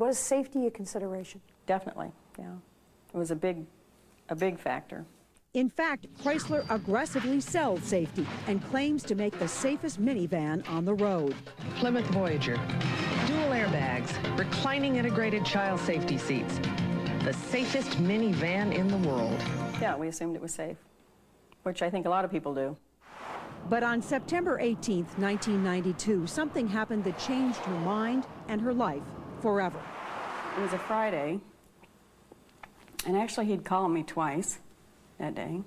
Was safety a consideration? Definitely, yeah. It was a big factor. In fact, Chrysler aggressively sells safety and claims to make the safest minivan on the road. Plymouth Voyager, dual airbags, reclining integrated child safety seats, the safest minivan in the world. Yeah, we assumed it was safe, which I think a lot of people do. But on September 18th, 1992, something happened that changed her mind and her life forever. It was a Friday, and actually he'd called me twice that day.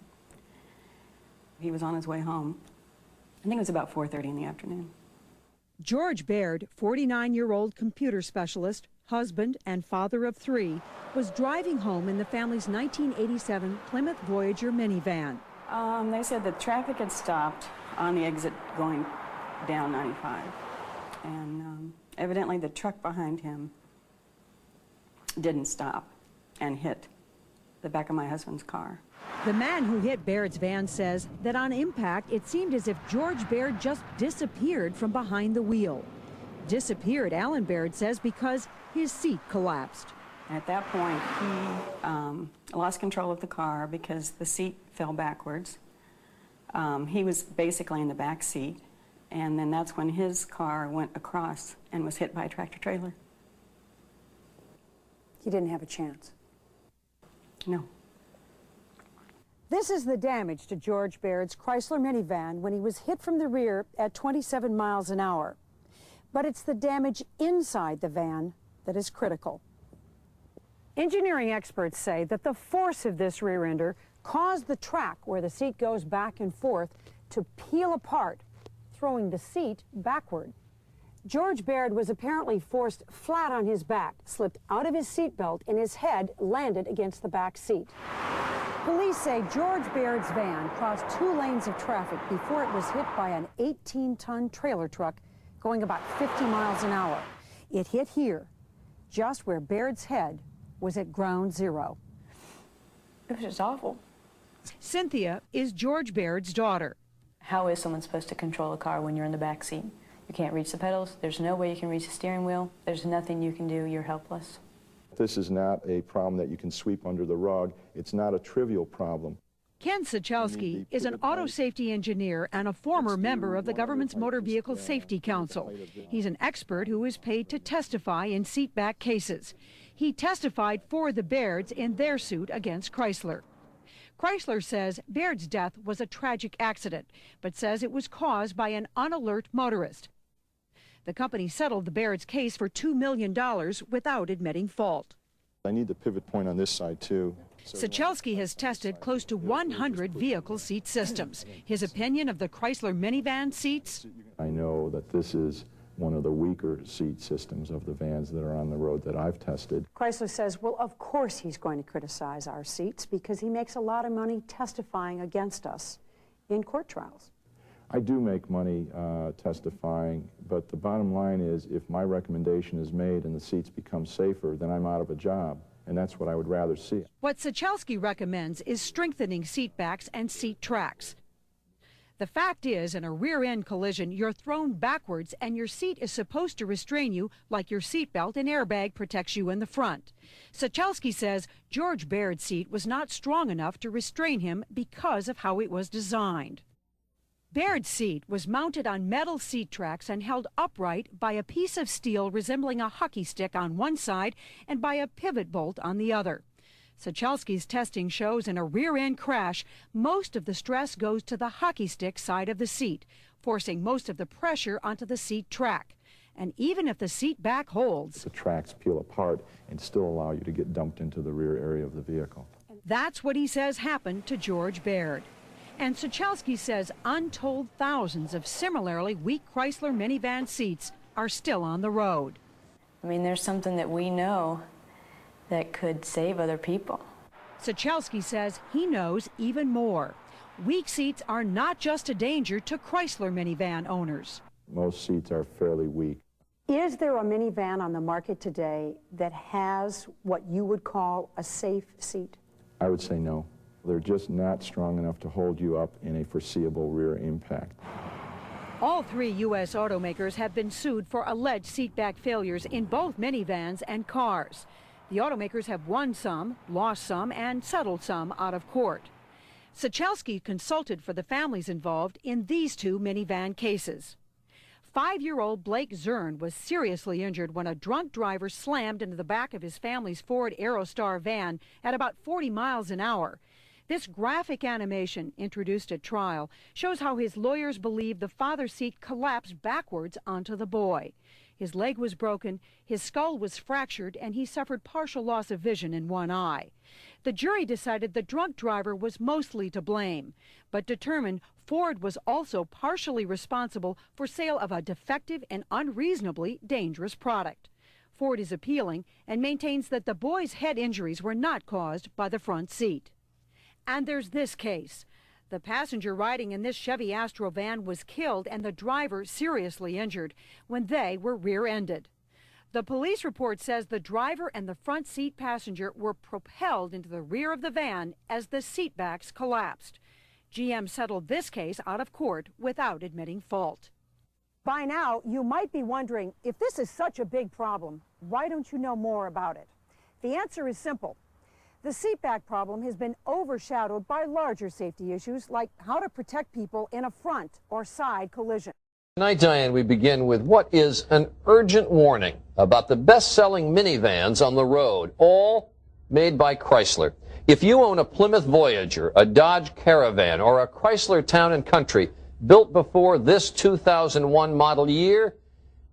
He was on his way home. I think it was about 4:30 in the afternoon. George Baird, 49-year-old computer specialist, husband and father of 3, was driving home in the family's 1987 Plymouth Voyager minivan. They said the traffic had stopped on the exit going down 95. And evidently the truck behind him didn't stop and hit the back of my husband's car. The man who hit Baird's van says that on impact, it seemed as if George Baird just disappeared from behind the wheel. Disappeared, Alan Baird says, because his seat collapsed. At that point, he lost control of the car because the seat fell backwards. He was basically in the back seat, and then that's when his car went across and was hit by a tractor trailer. He didn't have a chance. No. This is the damage to George Baird's Chrysler minivan when he was hit from the rear at 27 miles an hour. But it's the damage inside the van that is critical. Engineering experts say that the force of this rear ender caused the track where the seat goes back and forth to peel apart, throwing the seat backward. George Baird was apparently forced flat on his back, slipped out of his seatbelt, and his head landed against the back seat. Police say George Baird's van crossed 2 lanes of traffic before it was hit by an 18-ton trailer truck going about 50 miles an hour. It hit here, just where Baird's head was at ground zero. It was just awful. Cynthia is George Baird's daughter. How is someone supposed to control a car when you're in the back seat? You can't reach the pedals. There's no way you can reach the steering wheel. There's nothing you can do. You're helpless. This is not a problem that you can sweep under the rug. It's not a trivial problem. Ken Sachelski is an auto safety engineer and a former member of the government's Motor Vehicle Safety Council. He's an expert who is paid to testify in seatback cases. He testified for the Bairds in their suit against Chrysler. Chrysler says Baird's death was a tragic accident, but says it was caused by an unalert motorist. The company settled the Baird's case for $2 million without admitting fault. I need the pivot point on this side, too. Sachelski has tested close to 100 vehicle seat systems. His opinion of the Chrysler minivan seats? I know that this is one of the weaker seat systems of the vans that are on the road that I've tested. Chrysler says, well, of course he's going to criticize our seats because he makes a lot of money testifying against us in court trials. I do make money testifying, but the bottom line is if my recommendation is made and the seats become safer, then I'm out of a job, and that's what I would rather see. What Sachelski recommends is strengthening seat backs and seat tracks. The fact is, in a rear-end collision, you're thrown backwards and your seat is supposed to restrain you like your seatbelt and airbag protects you in the front. Sachelski says George Baird's seat was not strong enough to restrain him because of how it was designed. Baird's seat was mounted on metal seat tracks and held upright by a piece of steel resembling a hockey stick on one side and by a pivot bolt on the other. Sachelski's testing shows in a rear-end crash, most of the stress goes to the hockey stick side of the seat, forcing most of the pressure onto the seat track. And even if the seat back holds, the tracks peel apart and still allow you to get dumped into the rear area of the vehicle. That's what he says happened to George Baird. And Sachelski says untold thousands of similarly weak Chrysler minivan seats are still on the road. I mean, there's something that we know that could save other people. Sachelski says he knows even more. Weak seats are not just a danger to Chrysler minivan owners. Most seats are fairly weak. Is there a minivan on the market today that has what you would call a safe seat? I would say no. They're just not strong enough to hold you up in a foreseeable rear impact. All 3 U.S. automakers have been sued for alleged seatback failures in both minivans and cars. The automakers have won some, lost some, and settled some out of court. Sachelski consulted for the families involved in these 2 minivan cases. 5-year-old Blake Zern was seriously injured when a drunk driver slammed into the back of his family's Ford Aerostar van at about 40 miles an hour. This graphic animation, introduced at trial, shows how his lawyers believe the father's seat collapsed backwards onto the boy. His leg was broken, his skull was fractured, and he suffered partial loss of vision in one eye. The jury decided the drunk driver was mostly to blame, but determined Ford was also partially responsible for sale of a defective and unreasonably dangerous product. Ford is appealing and maintains that the boy's head injuries were not caused by the front seat. And there's this case. The passenger riding in this Chevy Astro van was killed and the driver seriously injured when they were rear-ended. The police report says the driver and the front seat passenger were propelled into the rear of the van as the seatbacks collapsed. GM settled this case out of court without admitting fault. By now, you might be wondering, if this is such a big problem, why don't you know more about it? The answer is simple. The seatback problem has been overshadowed by larger safety issues like how to protect people in a front or side collision. Tonight, Diane, we begin with what is an urgent warning about the best-selling minivans on the road, all made by Chrysler. If you own a Plymouth Voyager, a Dodge Caravan, or a Chrysler Town & Country built before this 2001 model year,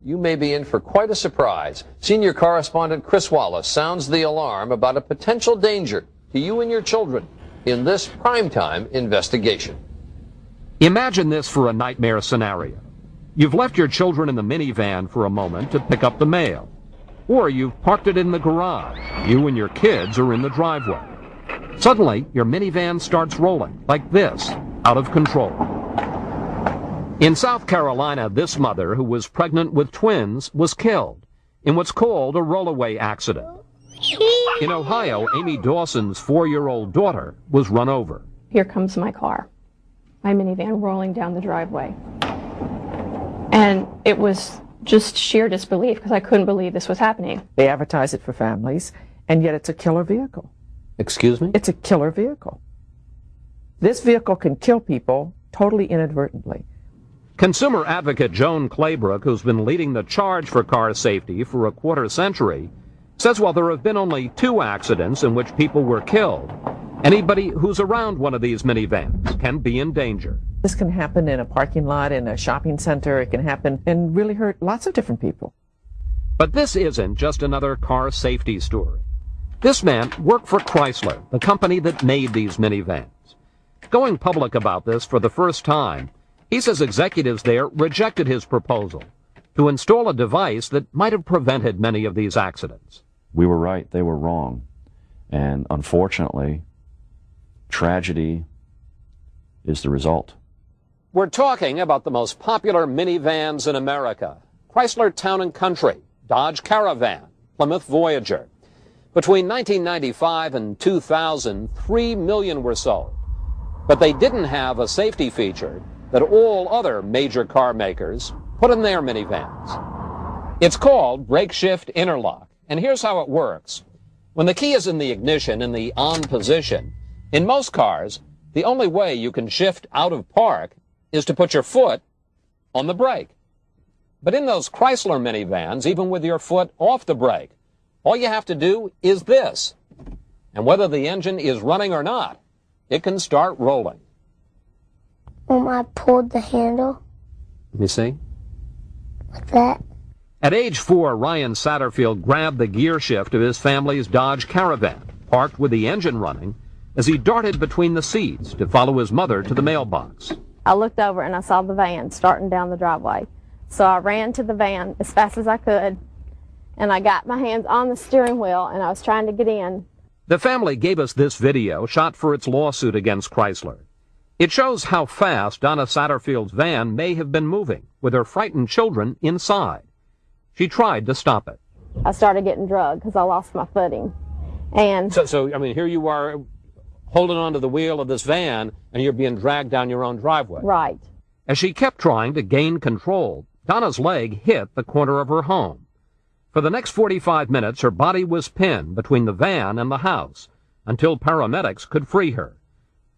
you may be in for quite a surprise. Senior correspondent Chris Wallace sounds the alarm about a potential danger to you and your children in this primetime investigation. Imagine this for a nightmare scenario. You've left your children in the minivan for a moment to pick up the mail. Or you've parked it in the garage. You and your kids are in the driveway. Suddenly, your minivan starts rolling, like this, out of control. In South Carolina, this mother, who was pregnant with twins, was killed in what's called a rollaway accident. In Ohio, Amy Dawson's 4-year-old daughter was run over. Here comes my car, my minivan rolling down the driveway. And it was just sheer disbelief because I couldn't believe this was happening. They advertise it for families, and yet it's a killer vehicle. Excuse me? It's a killer vehicle. This vehicle can kill people totally inadvertently. Consumer advocate Joan Claybrook, who's been leading the charge for car safety for a quarter century, says while there have been only 2 accidents in which people were killed, anybody who's around one of these minivans can be in danger. This can happen in a parking lot, in a shopping center. It can happen and really hurt lots of different people. But this isn't just another car safety story. This man worked for Chrysler, the company that made these minivans. Going public about this for the first time, he says executives there rejected his proposal to install a device that might have prevented many of these accidents. We were right, they were wrong. And unfortunately, tragedy is the result. We're talking about the most popular minivans in America. Chrysler Town & Country, Dodge Caravan, Plymouth Voyager. Between 1995 and 2000, 3 million were sold. But they didn't have a safety feature that all other major car makers put in their minivans. It's called brake shift interlock, and here's how it works. When the key is in the ignition in the on position, in most cars, the only way you can shift out of park is to put your foot on the brake. But in those Chrysler minivans, even with your foot off the brake, all you have to do is this. And whether the engine is running or not, it can start rolling. I pulled the handle. Let me see. Like that. At age 4, Ryan Satterfield grabbed the gear shift of his family's Dodge Caravan, parked with the engine running, as he darted between the seats to follow his mother to the mailbox. I looked over and I saw the van starting down the driveway. So I ran to the van as fast as I could, and I got my hands on the steering wheel, and I was trying to get in. The family gave us this video shot for its lawsuit against Chrysler. It shows how fast Donna Satterfield's van may have been moving, with her frightened children inside. She tried to stop it. I started getting drugged because I lost my footing. And So, I mean, here you are holding onto the wheel of this van, and you're being dragged down your own driveway. right. As she kept trying to gain control, Donna's leg hit the corner of her home. For the next 45 minutes, her body was pinned between the van and the house until paramedics could free her.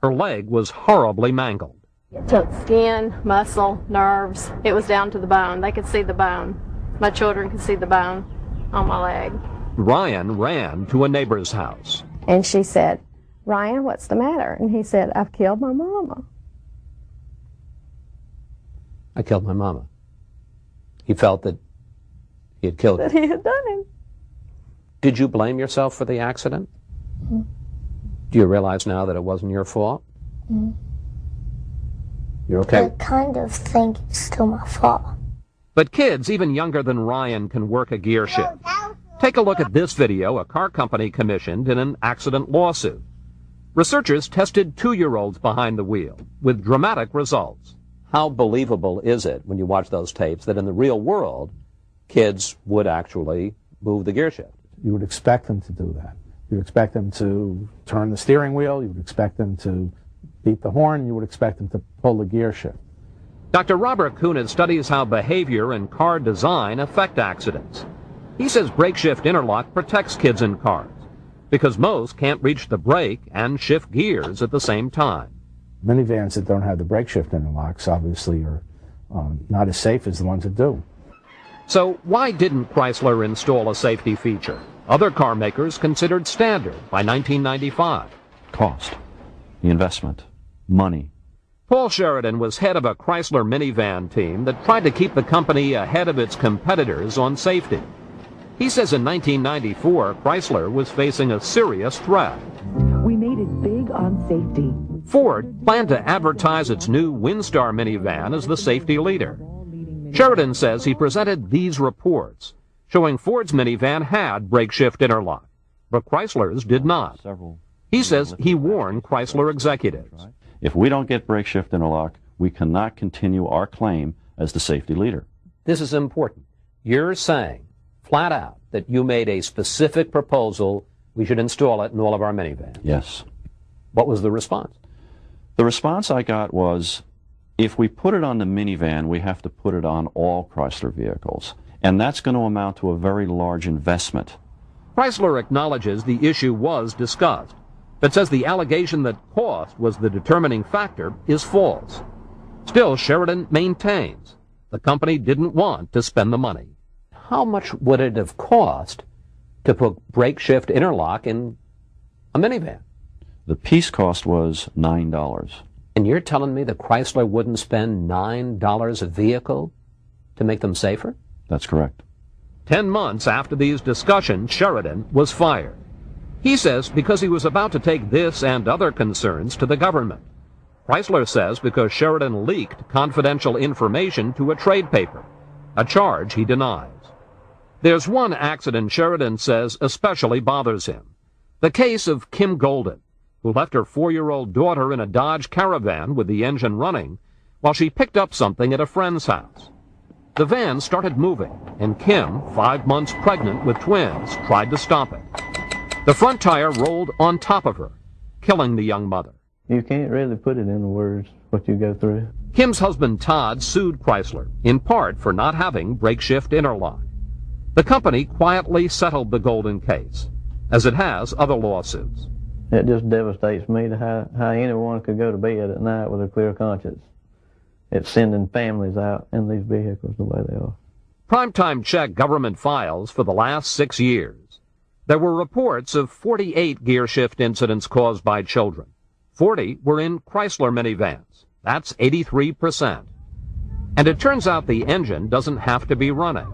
Her leg was horribly mangled. It took skin, muscle, nerves. It was down to the bone. They could see the bone. My children could see the bone on my leg. Ryan ran to a neighbor's house. And she said, "Ryan, what's the matter?" And he said, "I've killed my mama." I killed my mama. He felt that he had killed her. That he had done it. Did you blame yourself for the accident? Mm-hmm. Do you realize now that it wasn't your fault? Mm-hmm. You're okay? I kind of think it's still my fault. But kids even younger than Ryan can work a gear shift. Take a look at this video a car company commissioned in an accident lawsuit. Researchers tested 2-year-olds behind the wheel with dramatic results. How believable is it when you watch those tapes that in the real world, kids would actually move the gear shift? You would expect them to do that. You would expect them to turn the steering wheel. You would expect them to beat the horn. You would expect them to pull the gear shift. Dr. Robert Kunis studies how behavior and car design affect accidents. He says brake shift interlock protects kids in cars because most can't reach the brake and shift gears at the same time. Minivans that don't have the brake shift interlocks obviously are not as safe as the ones that do. So why didn't Chrysler install a safety feature? Other car makers considered standard by 1995. Cost, the investment, money. Paul Sheridan was head of a Chrysler minivan team that tried to keep the company ahead of its competitors on safety. He says in 1994, Chrysler was facing a serious threat. We made it big on safety. Ford planned to advertise its new Windstar minivan as the safety leader. Sheridan says he presented these reports showing Ford's minivan had brake shift interlock, but Chrysler's did not. He says he warned Chrysler executives. If we don't get brake shift interlock, we cannot continue our claim as the safety leader. This is important. You're saying, flat out, that you made a specific proposal, we should install it in all of our minivans. Yes. What was the response? The response I got was, if we put it on the minivan, we have to put it on all Chrysler vehicles. And that's going to amount to a very large investment. Chrysler acknowledges the issue was discussed, but says the allegation that cost was the determining factor is false. Still, Sheridan maintains the company didn't want to spend the money. How much would it have cost to put brake shift interlock in a minivan? The piece cost was $9. And you're telling me that Chrysler wouldn't spend $9 a vehicle to make them safer? That's correct. 10 months after these discussions, Sheridan was fired. He says because he was about to take this and other concerns to the government. Chrysler says because Sheridan leaked confidential information to a trade paper, a charge he denies. There's one accident Sheridan says especially bothers him, the case of Kim Golden, who left her 4-year-old daughter in a Dodge Caravan with the engine running while she picked up something at a friend's house. The van started moving, and Kim, 5 months pregnant with twins, tried to stop it. The front tire rolled on top of her, killing the young mother. You can't really put it into words what you go through. Kim's husband Todd sued Chrysler, in part for not having brake shift interlock. The company quietly settled the Golden case, as it has other lawsuits. It just devastates me to how anyone could go to bed at night with a clear conscience. It's sending families out in these vehicles the way they are. Primetime checked government files for the last 6 years. There were reports of 48 gear shift incidents caused by children. 40 were in Chrysler minivans. That's 83%. And it turns out the engine doesn't have to be running.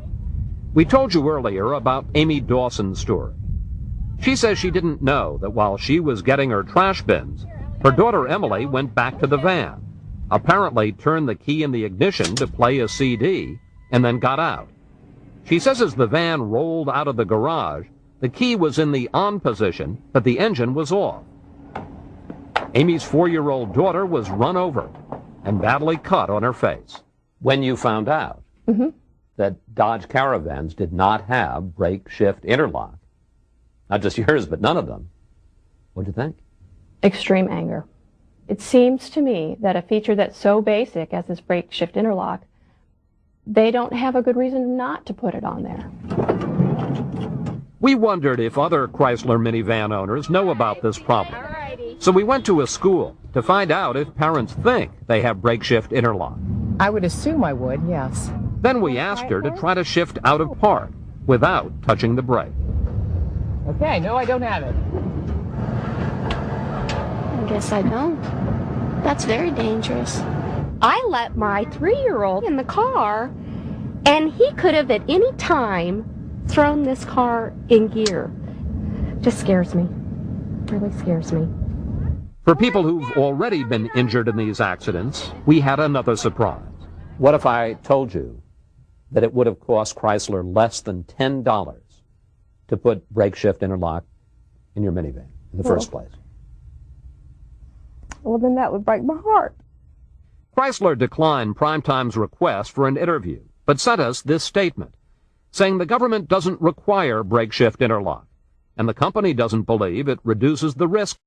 We told you earlier about Amy Dawson's story. She says she didn't know that while she was getting her trash bins, her daughter Emily went back to the van, apparently turned the key in the ignition to play a CD, and then got out. She says as the van rolled out of the garage, the key was in the on position, but the engine was off. Amy's 4-year-old daughter was run over and badly cut on her face. When you found out that Dodge Caravans did not have brake shift interlock, not just yours, but none of them, what'd you think? Extreme anger. It seems to me that a feature that's so basic as this brake shift interlock, they don't have a good reason not to put it on there. We wondered if other Chrysler minivan owners know about this problem. So we went to a school to find out if parents think they have brake shift interlock. I would assume I would, yes. Then we asked her to try to shift out of park without touching the brake. Okay, no, I don't have it. I guess I don't. That's very dangerous. I let my 3-year-old in the car, and he could have at any time thrown this car in gear. Just scares me. Really scares me. For people who've already been injured in these accidents, we had another surprise. What if I told you that it would have cost Chrysler less than $10 to put brake shift interlock in your minivan in the first place? Well, then that would break my heart. Chrysler declined Primetime's request for an interview, but sent us this statement, saying the government doesn't require brake shift interlock, and the company doesn't believe it reduces the risk.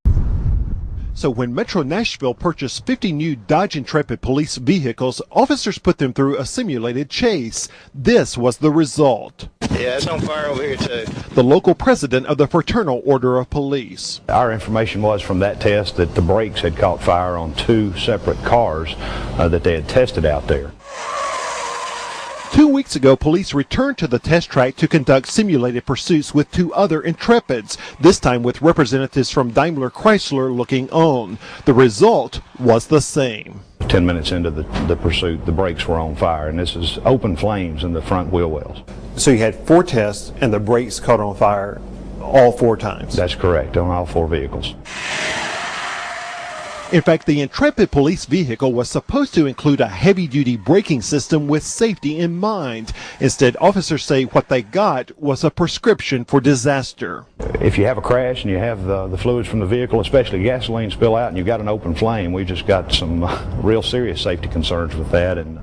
So when Metro Nashville purchased 50 new Dodge Intrepid police vehicles, officers put them through a simulated chase. This was the result. Yeah, it's on fire over here too. The local president of the Fraternal Order of Police. Our information was from that test that the brakes had caught fire on 2 separate cars that they had tested out there. 2 weeks ago, police returned to the test track to conduct simulated pursuits with 2 other Intrepids, this time with representatives from DaimlerChrysler looking on. The result was the same. 10 minutes into the pursuit, the brakes were on fire, and this is open flames in the front wheel wells. So you had 4 tests, and the brakes caught on fire all 4 times? That's correct, on all 4 vehicles. In fact, the Intrepid police vehicle was supposed to include a heavy-duty braking system with safety in mind. Instead, officers say what they got was a prescription for disaster. If you have a crash and you have the fluids from the vehicle, especially gasoline, spill out and you've got an open flame, we just got some real serious safety concerns with that. And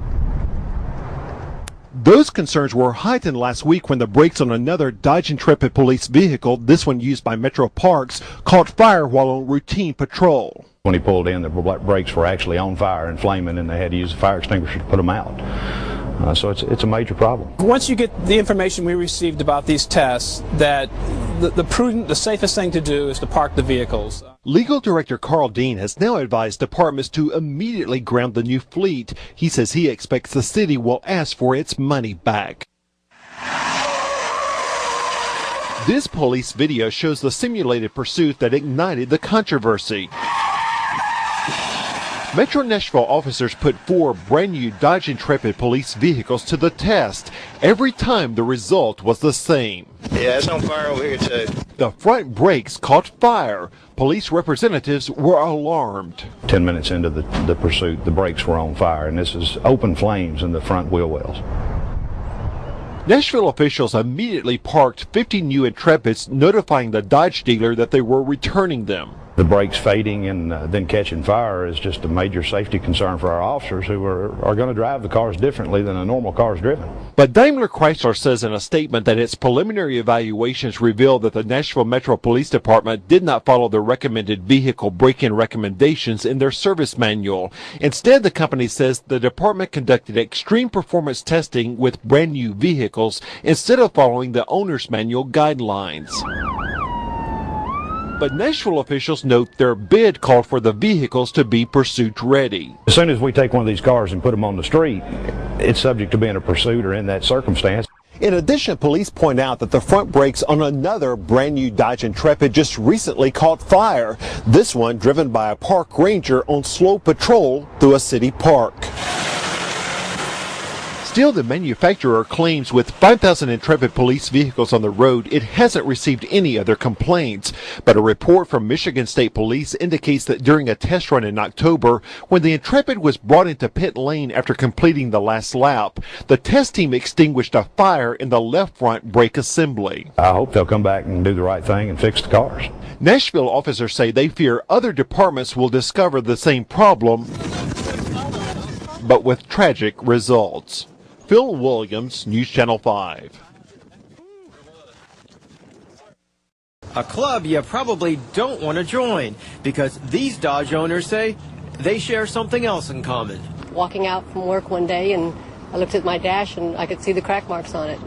those concerns were heightened last week when the brakes on another Dodge Intrepid police vehicle, this one used by Metro Parks, caught fire while on routine patrol. When he pulled in, the brakes were actually on fire and flaming, and they had to use a fire extinguisher to put them out. So it's a major problem. Once you get the information we received about these tests, that the safest thing to do is to park the vehicles. Legal Director Carl Dean has now advised departments to immediately ground the new fleet. He says he expects the city will ask for its money back. This police video shows the simulated pursuit that ignited the controversy. Metro Nashville officers put 4 brand new Dodge Intrepid police vehicles to the test. Every time the result was the same. Yeah, it's on fire over here too. The front brakes caught fire. Police representatives were alarmed. 10 minutes into the pursuit, the brakes were on fire, and this is open flames in the front wheel wells. Nashville officials immediately parked 50 new Intrepids, notifying the Dodge dealer that they were returning them. The brakes fading and then catching fire is just a major safety concern for our officers who are going to drive the cars differently than a normal car is driven. But DaimlerChrysler says in a statement that its preliminary evaluations revealed that the Nashville Metro Police Department did not follow the recommended vehicle break-in recommendations in their service manual. Instead, the company says the department conducted extreme performance testing with brand new vehicles instead of following the owner's manual guidelines. But Nashville officials note their bid called for the vehicles to be pursuit ready. As soon as we take one of these cars and put them on the street, it's subject to being a pursuit or in that circumstance. In addition, police point out that the front brakes on another brand new Dodge Intrepid just recently caught fire. This one driven by a park ranger on slow patrol through a city park. Still, the manufacturer claims with 5,000 Intrepid police vehicles on the road, it hasn't received any other complaints. But a report from Michigan State Police indicates that during a test run in October, when the Intrepid was brought into pit lane after completing the last lap, the test team extinguished a fire in the left front brake assembly. I hope they'll come back and do the right thing and fix the cars. Nashville officers say they fear other departments will discover the same problem, but with tragic results. Phil Williams, News Channel 5. A club you probably don't want to join, because these Dodge owners say they share something else in common. Walking out from work one day, and I looked at my dash and I could see the crack marks on it.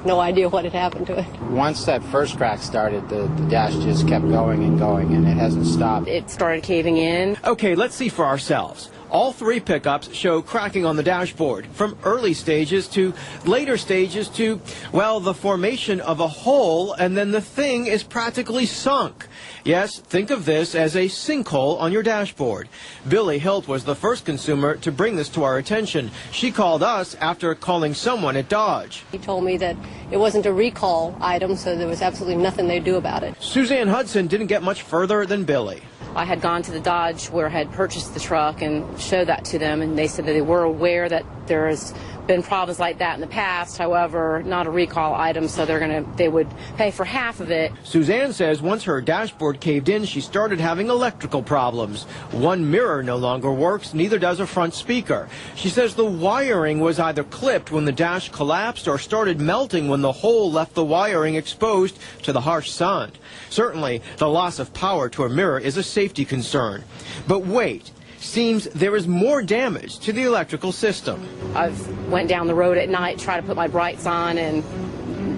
No idea what had happened to it. Once that first crack started, the dash just kept going, and it hasn't stopped. It started caving in. Okay, let's see for ourselves. All three pickups show cracking on the dashboard, from early stages to later stages to, well, the formation of a hole, and then the thing is practically sunk. Yes, think of this as a sinkhole on your dashboard. Billy Hilt was the first consumer to bring this to our attention. She called us after calling someone at Dodge. He told me that it wasn't a recall item, so there was absolutely nothing they'd do about it. Suzanne Hudson didn't get much further than Billy. I had gone to the Dodge where I had purchased the truck and showed that to them, and they said that they were aware that there has been problems like that in the past. However, not a recall item, so they would pay for half of it. Suzanne says once her dashboard caved in, she started having electrical problems. One mirror no longer works, neither does a front speaker. She says the wiring was either clipped when the dash collapsed or started melting when the hole left the wiring exposed to the harsh sun. Certainly, the loss of power to a mirror is a safety concern. But wait. Seems there is more damage to the electrical system. I went down the road at night, tried to put my brights on, and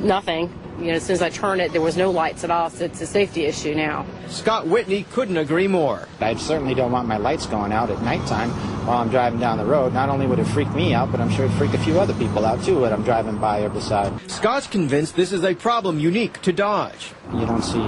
nothing. You know, as soon as I turned it, there was no lights at all, so it's a safety issue now. Scott Whitney couldn't agree more. I certainly don't want my lights going out at nighttime while I'm driving down the road. Not only would it freak me out, but I'm sure it freaked a few other people out too when I'm driving by or beside. Scott's convinced this is a problem unique to Dodge. You don't see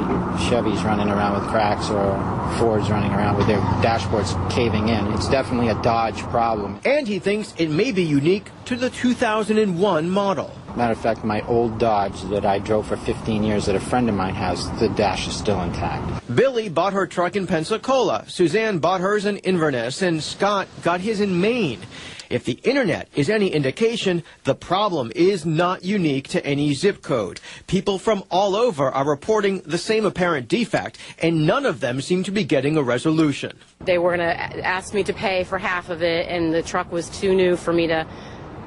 Chevys running around with cracks or Fords running around with their dashboards caving in. It's definitely a Dodge problem. And he thinks it may be unique to the 2001 model. Matter of fact, my old Dodge that I drove for 15 years that a friend of mine has, the dash is still intact. Billy bought her truck in Pensacola. Suzanne bought hers in Inverness, and Scott got his in Maine. If the internet is any indication, the problem is not unique to any zip code. People from all over are reporting the same apparent defect, and none of them seem to be getting a resolution. They were going to ask me to pay for half of it, and the truck was too new for me to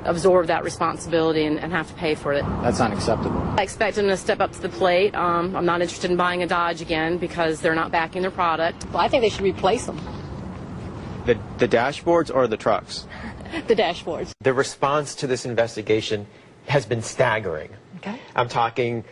absorb that responsibility and have to pay for it. That's unacceptable. I expect them to step up to the plate. I'm not interested in buying a Dodge again because they're not backing their product. Well, I think they should replace them. The dashboards or the trucks? The dashboards. The response to this investigation has been staggering. Okay. I'm talking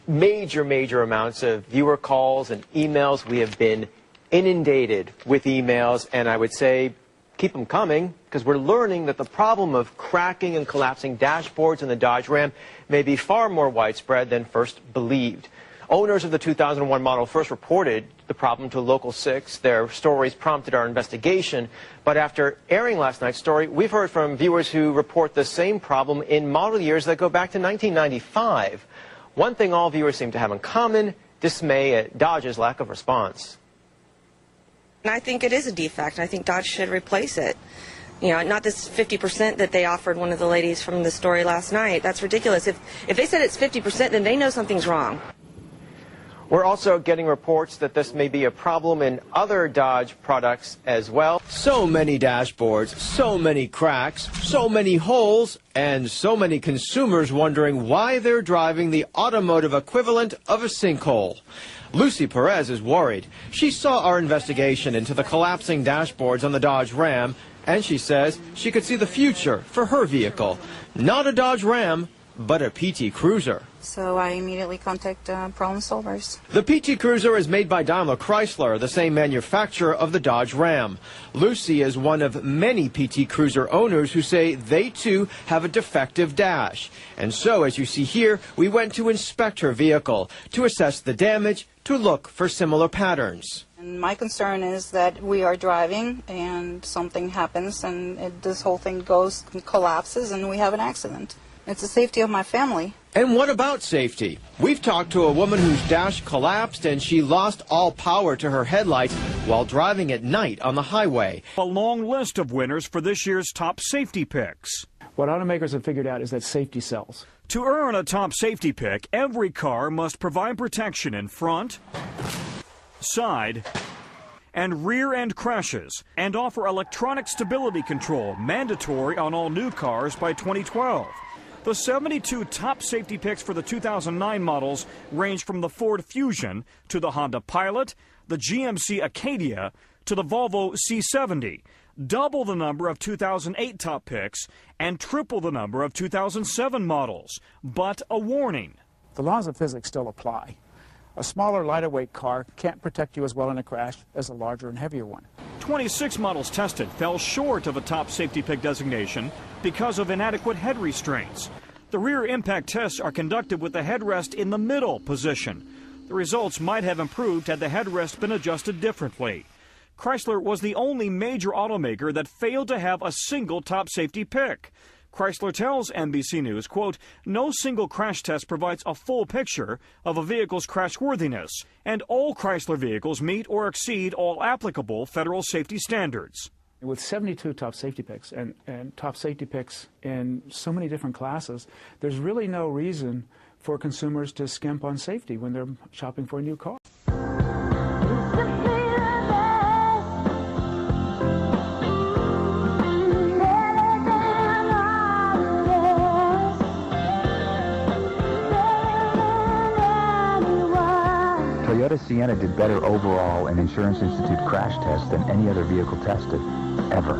major amounts of viewer calls and emails. We have been inundated with emails, and I would say keep them coming, because we're learning that the problem of cracking and collapsing dashboards in the Dodge Ram may be far more widespread than first believed. Owners of the 2001 model first reported the problem to Local 6. Their stories prompted our investigation, but after airing last night's story, we've heard from viewers who report the same problem in model years that go back to 1995. One thing all viewers seem to have in common: dismay at Dodge's lack of response. And I think it is a defect. I think Dodge should replace it. You know, not this 50% that they offered one of the ladies from the story last night. That's ridiculous. If they said it's 50%, then they know something's wrong. We're also getting reports that this may be a problem in other Dodge products as well. So many dashboards, so many cracks, so many holes, and so many consumers wondering why they're driving the automotive equivalent of a sinkhole. Lucy Perez is worried. She saw our investigation into the collapsing dashboards on the Dodge Ram, and she says she could see the future for her vehicle. Not a Dodge Ram, but a PT Cruiser. So I immediately contact problem solvers. The PT Cruiser is made by DaimlerChrysler, the same manufacturer of the Dodge Ram. Lucy is one of many PT Cruiser owners who say they too have a defective dash. And so, as you see here, we went to inspect her vehicle, to assess the damage, to look for similar patterns. And my concern is that we are driving and something happens and this whole thing collapses and we have an accident. It's the safety of my family. And what about safety? We've talked to a woman whose dash collapsed and she lost all power to her headlights while driving at night on the highway. A long list of winners for this year's top safety picks. What automakers have figured out is that safety sells. To earn a top safety pick, every car must provide protection in front, side, and rear end crashes, and offer electronic stability control mandatory on all new cars by 2012. The 72 top safety picks for the 2009 models range from the Ford Fusion to the Honda Pilot, the GMC Acadia, to the Volvo C70, double the number of 2008 top picks, and triple the number of 2007 models. But a warning. The laws of physics still apply. A smaller, lighter weight car can't protect you as well in a crash as a larger and heavier one. 26 models tested fell short of a top safety pick designation because of inadequate head restraints. The rear impact tests are conducted with the headrest in the middle position. The results might have improved had the headrest been adjusted differently. Chrysler was the only major automaker that failed to have a single top safety pick. Chrysler tells NBC News, quote, "No single crash test provides a full picture of a vehicle's crashworthiness, and all Chrysler vehicles meet or exceed all applicable federal safety standards." With 72 top safety picks and top safety picks in so many different classes, there's really no reason for consumers to skimp on safety when they're shopping for a new car. Toyota Sienna did better overall in Insurance Institute crash tests than any other vehicle tested, ever.